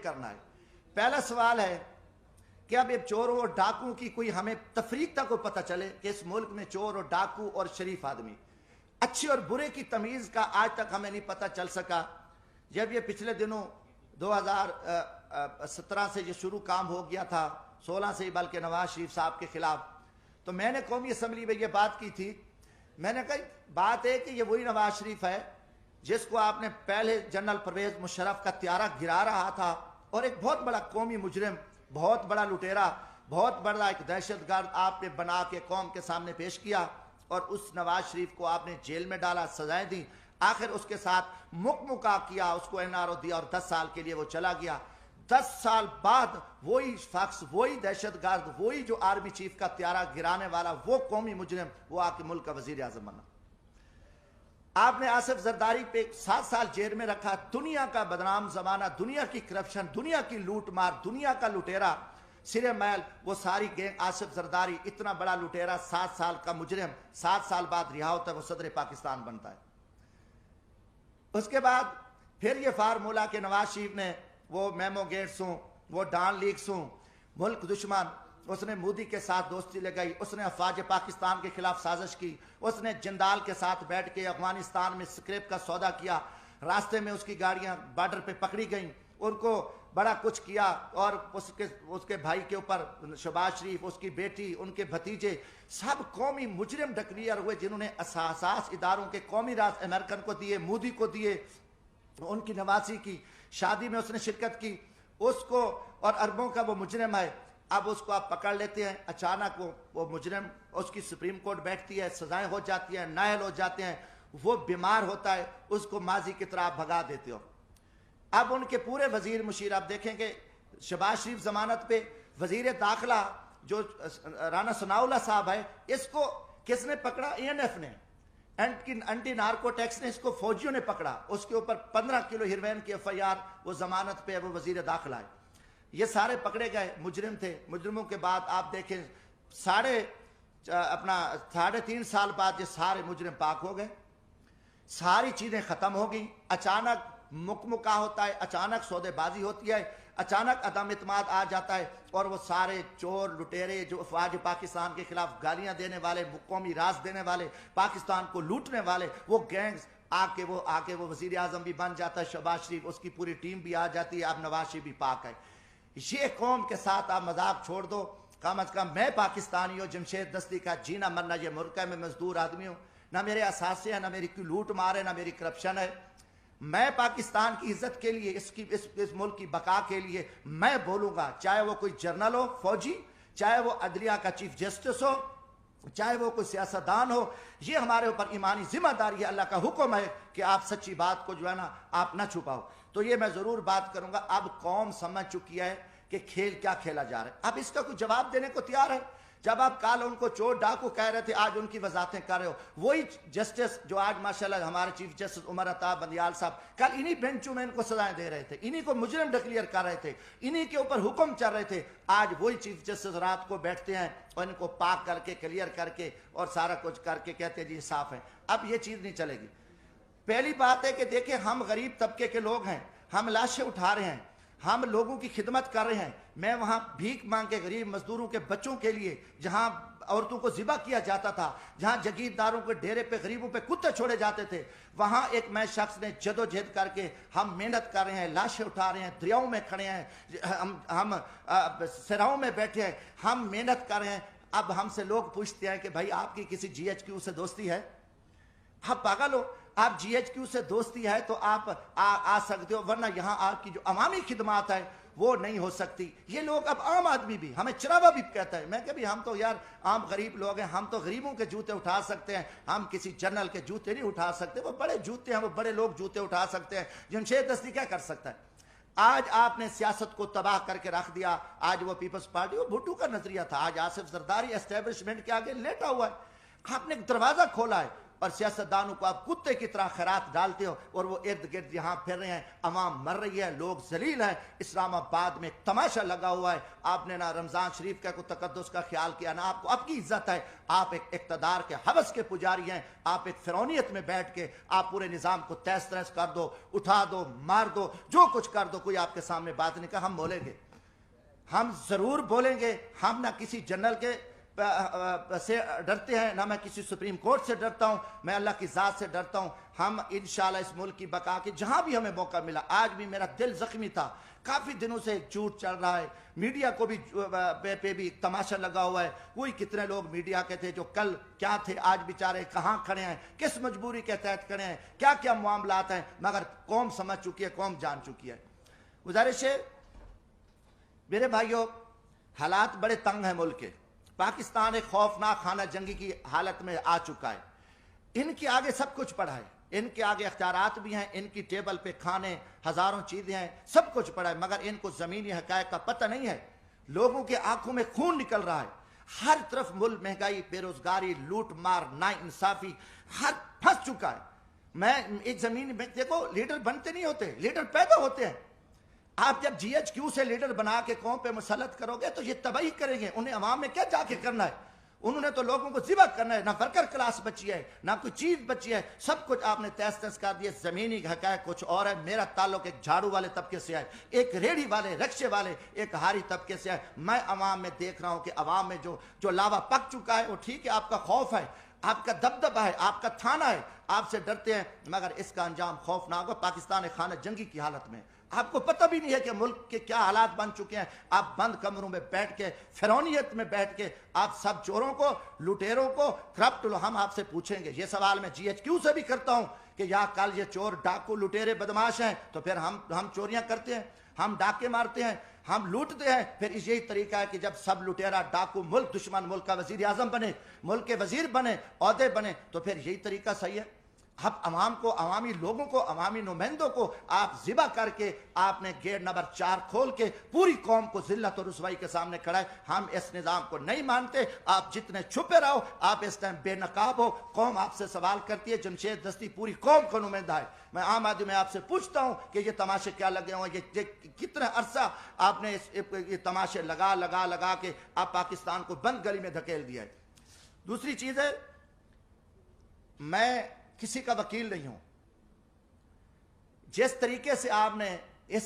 کرنا ہے۔ پہلا سوال ہے کہ اب یہ چوروں اور ڈاکوں کی کوئی ہمیں تفریق تک کو پتہ چلے کہ اس ملک میں چور اور ڈاکو اور شریف آدمی، اچھے اور برے کی تمیز کا آج تک ہمیں نہیں پتہ چل سکا۔ جب یہ پچھلے دنوں 2017 سے یہ شروع کام ہو گیا تھا، 16 سے ہی بلکہ نواز شریف صاحب کے خلاف، تو میں نے قومی اسمبلی میں یہ بات کی تھی۔ میں نے کہا بات ہے کہ یہ وہی نواز شریف ہے جس کو آپ نے پہلے جنرل پرویز مشرف کا طیارہ گرا رہا تھا، اور ایک بہت بڑا قومی مجرم، بہت بڑا لٹیرا، بہت بڑا ایک دہشت گرد آپ نے بنا کے قوم کے سامنے پیش کیا، اور اس نواز شریف کو آپ نے جیل میں ڈالا، سزائیں دیں، آخر اس کے ساتھ مکمکا کیا، اس کو این آر او دیا اور 10 سال کے لیے وہ چلا گیا۔ 10 سال بعد وہی شخص، وہی دہشت گرد، وہی جو آرمی چیف کا طیارہ گرانے والا، وہ قومی مجرم، وہ آ کے ملک کا وزیر اعظم بنا۔ آپ نے آصف زرداری پہ 7 سال جیل میں رکھا، دنیا کا بدنام زمانہ، دنیا کی کرپشن، دنیا کی لوٹ مار، دنیا کا لٹیرا سرے میل، وہ ساری گینگ، آصف زرداری اتنا بڑا لٹیرا، 7 سال کا مجرم 7 سال بعد رہا ہوتا ہے، وہ صدر پاکستان بنتا ہے۔ اس کے بعد پھر یہ فارمولا کہ نواز شریف نے وہ میمو گیٹس ہوں، وہ ڈان لیکس ہوں، ملک دشمن، اس نے مودی کے ساتھ دوستی لگائی، اس نے افواج پاکستان کے خلاف سازش کی، اس نے جندال کے ساتھ بیٹھ کے افغانستان میں سکریپ کا سودا کیا، راستے میں اس کی گاڑیاں بارڈر پہ پکڑی گئیں، ان کو بڑا کچھ کیا، اور اس کے بھائی کے اوپر شہباز شریف، اس کی بیٹی، ان کے بھتیجے، سب قومی مجرم ڈکلیئر ہوئے، جنہوں نے اساس اداروں کے قومی راز امریکن کو دیے، مودی کو دیے، ان کی نواسی کی شادی میں اس نے شرکت کی، اس کو، اور اربوں کا وہ مجرم ہے۔ اب اس کو آپ پکڑ لیتے ہیں، اچانک وہ مجرم، اس کی سپریم کورٹ بیٹھتی ہے، سزائیں ہو جاتی ہیں، نائل ہو جاتے ہیں، وہ بیمار ہوتا ہے، اس کو ماضی کی طرح بھگا دیتے ہو۔ اب ان کے پورے وزیر مشیر آپ دیکھیں گے، شہباز شریف ضمانت پہ، وزیر داخلہ جو رانا ثناء اللہ صاحب ہے، اس کو کس نے پکڑا؟ اے این ایف نے، اینٹی نارکو ٹیکس نے، اس کو فوجیوں نے پکڑا، اس کے اوپر 15 کلو ہیروین کی ایف آئی آر، وہ ضمانت پہ، وہ وزیر داخلہ ہے۔ یہ سارے پکڑے گئے، مجرم تھے۔ مجرموں کے بعد آپ دیکھیں 3.5 سال بعد یہ سارے مجرم پاک ہو گئے، ساری چیزیں ختم ہو گئیں، اچانک مکمکا ہوتا ہے، اچانک سودے بازی ہوتی ہے، اچانک عدم اعتماد آ جاتا ہے، اور وہ سارے چور لٹیرے جو افواج پاکستان کے خلاف گالیاں دینے والے، قومی راز دینے والے، پاکستان کو لوٹنے والے، وہ گینگز آ کے وہ وزیر اعظم بھی بن جاتا ہے، شہباز شریف، اس کی پوری ٹیم بھی آ جاتی ہے، اب نواز شریف بھی پاک ہے۔ یہ قوم کے ساتھ آپ مذاق چھوڑ دو، کم از کم میں پاکستانی ہوں، جمشید دستی کا جینا مرنا یہ ملک ہے، میں مزدور آدمی ہوں، نہ میرے اثاثے ہیں، نہ میری کوئی لوٹ مار ہے، نہ میری کرپشن ہے۔ میں پاکستان کی عزت کے لیے، اس ملک کی بقا کے لیے میں بولوں گا، چاہے وہ کوئی جرنل ہو، فوجی، چاہے وہ عدلیہ کا چیف جسٹس ہو، چاہے وہ کوئی سیاستدان ہو، یہ ہمارے اوپر ایمانی ذمہ داری ہے، اللہ کا حکم ہے کہ آپ سچی بات کو جو ہے نا آپ نہ چھپاؤ۔ تو یہ میں ضرور بات کروں گا۔ اب قوم سمجھ چکی ہے کہ کھیل کیا کھیلا جا رہا ہے، اب اس کا کوئی جواب دینے کو تیار ہے۔ جب آپ کال ان کو چور ڈاکو کہہ رہے تھے، آج ان کی وضاحتیں کر رہے ہو، وہی جسٹس جو آج ماشاءاللہ ہمارے چیف جسٹس عمر عطا بندیال صاحب کل انہی بینچوں میں ان کو سزائیں دے رہے تھے، انہی کو مجرم ڈکلیئر کر رہے تھے، انہی کے اوپر حکم چل رہے تھے، آج وہی چیف جسٹس رات کو بیٹھتے ہیں اور ان کو پاک کر کے، کلیئر کر کے اور سارا کچھ کر کے کہتے ہیں جی صاف ہے۔ اب یہ چیز نہیں چلے گی۔ پہلی بات ہے کہ دیکھیں، ہم غریب طبقے کے لوگ ہیں، ہم لاشیں اٹھا رہے ہیں، ہم لوگوں کی خدمت کر رہے ہیں۔ میں وہاں بھیک مانگ کے غریب مزدوروں کے بچوں کے لیے، جہاں عورتوں کو ذبح کیا جاتا تھا، جہاں جگیرداروں کے ڈیرے پہ غریبوں پہ کتے چھوڑے جاتے تھے، وہاں ایک میں شخص نے جدوجہد کر کے ہم محنت کر رہے ہیں، لاشیں اٹھا رہے ہیں، دریاؤں میں کھڑے ہیں، ہم سراؤں میں بیٹھے ہیں، ہم محنت کر رہے ہیں۔ اب ہم سے لوگ پوچھتے ہیں کہ بھائی آپ کی کسی جی ایچ کیو سے دوستی ہے؟ آپ پاگل ہو؟ آپ جی ایچ کیو سے دوستی ہے تو آپ آ سکتے ہو، ورنہ یہاں آپ کی جو عوامی خدمات ہے وہ نہیں ہو سکتی۔ یہ لوگ اب عام آدمی بھی، ہمیں چراوا بھی کہتا ہے، میں کہ بھی ہم تو یار عام غریب لوگ ہیں، ہم تو غریبوں کے جوتے اٹھا سکتے ہیں، ہم کسی جنرل کے جوتے نہیں اٹھا سکتے۔ وہ بڑے جوتے ہیں، وہ بڑے لوگ جوتے اٹھا سکتے ہیں، جمشید دستی کیا کر سکتا ہے؟ آج آپ نے سیاست کو تباہ کر کے رکھ دیا۔ آج وہ پیپلز پارٹی، وہ بھٹو کا نظریہ تھا، آج آصف زرداری اسٹیبلشمنٹ کے آگے لیٹا ہوا ہے۔ آپ نے ایک دروازہ کھولا ہے، اور سیاستدانوں کو آپ کتے کی طرح خیرات ڈالتے ہو اور وہ ارد گرد یہاں پھر رہے ہیں، عوام مر رہی ہے، لوگ ذلیل ہیں۔ اسلام آباد میں ایک تماشا لگا ہوا ہے، آپ نے نہ رمضان شریف کا کوئی تقدس کا خیال کیا، نہ آپ کو آپ کی عزت ہے۔ آپ ایک اقتدار کے حوث کے پجاری ہیں، آپ ایک فرعونیت میں بیٹھ کے آپ پورے نظام کو تہس تہس کر دو، اٹھا دو، مار دو، جو کچھ کر دو، کوئی آپ کے سامنے بات نہیں کہا۔ ہم بولیں گے، ہم ضرور بولیں گے، ہم نہ کسی جنرل کے سے ڈرتے ہیں، نہ میں کسی سپریم کورٹ سے ڈرتا ہوں، میں اللہ کی ذات سے ڈرتا ہوں۔ ہم انشاءاللہ اس ملک کی بقا کے جہاں بھی ہمیں موقع ملا، آج بھی میرا دل زخمی تھا، کافی دنوں سے ایک جھوٹ چل رہا ہے، میڈیا کو بھی پہ بھی تماشا لگا ہوا ہے۔ کوئی کتنے لوگ میڈیا کے تھے جو کل کیا تھے، آج بیچارے کہاں کھڑے ہیں، کس مجبوری کے تحت کھڑے ہیں، کیا کیا معاملات ہیں، مگر قوم سمجھ چکی ہے، قوم جان چکی ہے۔ گزارش ہے میرے بھائیوں، حالات بڑے تنگ ہیں ملک کے، پاکستان ایک خوفناک خانہ جنگی کی حالت میں آ چکا ہے۔ ان کے آگے سب کچھ پڑا ہے، ان کے آگے اختیارات بھی ہیں، ان کی ٹیبل پہ کھانے ہزاروں چیزیں ہیں، سب کچھ پڑا ہے، مگر ان کو زمینی حقائق کا پتہ نہیں ہے۔ لوگوں کے آنکھوں میں خون نکل رہا ہے، ہر طرف ملک مہنگائی، بے روزگاری، لوٹ مار، نا انصافی، ہر پھنس چکا ہے۔ میں ایک زمین میں دیکھو، لیڈر بنتے نہیں ہوتے، لیڈر پیدا ہوتے ہیں۔ آپ جب جی ایچ کیو سے لیڈر بنا کے قوم پہ مسلط کرو گے تو یہ تباہی کریں گے، انہیں عوام میں کیا جا کے کرنا ہے، انہوں نے تو لوگوں کو ذبح کرنا ہے، نہ ورکر کلاس بچی ہے، نہ کوئی چیز بچی ہے، سب کچھ آپ نے تہس تہس کر دیا۔ زمینی حقائق کچھ اور ہے۔ میرا تعلق ایک جھاڑو والے طبقے سے ہے، ایک ریڑھی والے، رکشے والے، ایک ہاری طبقے سے ہے۔ میں عوام میں دیکھ رہا ہوں کہ عوام میں جو لاوا پک چکا ہے، وہ ٹھیک ہے، آپ کا خوف ہے، آپ کا دبدبہ ہے، آپ کا تھانہ ہے، آپ سے ڈرتے ہیں، مگر اس کا انجام خوفناک ہوگا۔ پاکستان ایک خانہ جنگی کی حالت میں، آپ کو پتہ بھی نہیں ہے کہ ملک کے کیا حالات بن چکے ہیں۔ آپ بند کمروں میں بیٹھ کے، فرعونیت میں بیٹھ کے، آپ سب چوروں کو، لٹیروں کو، کرپٹ لو، ہم آپ سے پوچھیں گے، یہ سوال میں جی ایچ کیو سے بھی کرتا ہوں کہ یا کل یہ چور، ڈاکو، لٹیرے، بدماش ہیں تو پھر ہم چوریاں کرتے ہیں، ہم ڈاکے مارتے ہیں، ہم لوٹتے ہیں، پھر یہی طریقہ ہے کہ جب سب لٹیرا، ڈاکو، ملک دشمن، ملک کا وزیر اعظم بنے، ملک کے وزیر بنے، عہدے بنے، تو پھر یہی طریقہ صحیح ہے۔ اب عوام کو، عوامی لوگوں کو، عوامی نمائندوں کو آپ ذبح کر کے، آپ نے گیٹ نمبر 4 کھول کے پوری قوم کو ذلت اور رسوائی کے سامنے کھڑا ہے۔ ہم اس نظام کو نہیں مانتے، آپ جتنے چھپے رہو، آپ اس ٹائم بے نقاب ہو، قوم آپ سے سوال کرتی ہے، جمشید دستی پوری قوم کو نمائندہ ہے۔ میں عام آدمی میں آپ سے پوچھتا ہوں کہ یہ تماشے کیا لگے ہوئے، یہ کتنا عرصہ آپ نے یہ تماشے لگا کے آپ پاکستان کو بند گلی میں دھکیل دیا ہے۔ دوسری چیز ہے، میں کسی کا وکیل نہیں ہوں، جس طریقے سے آپ نے اس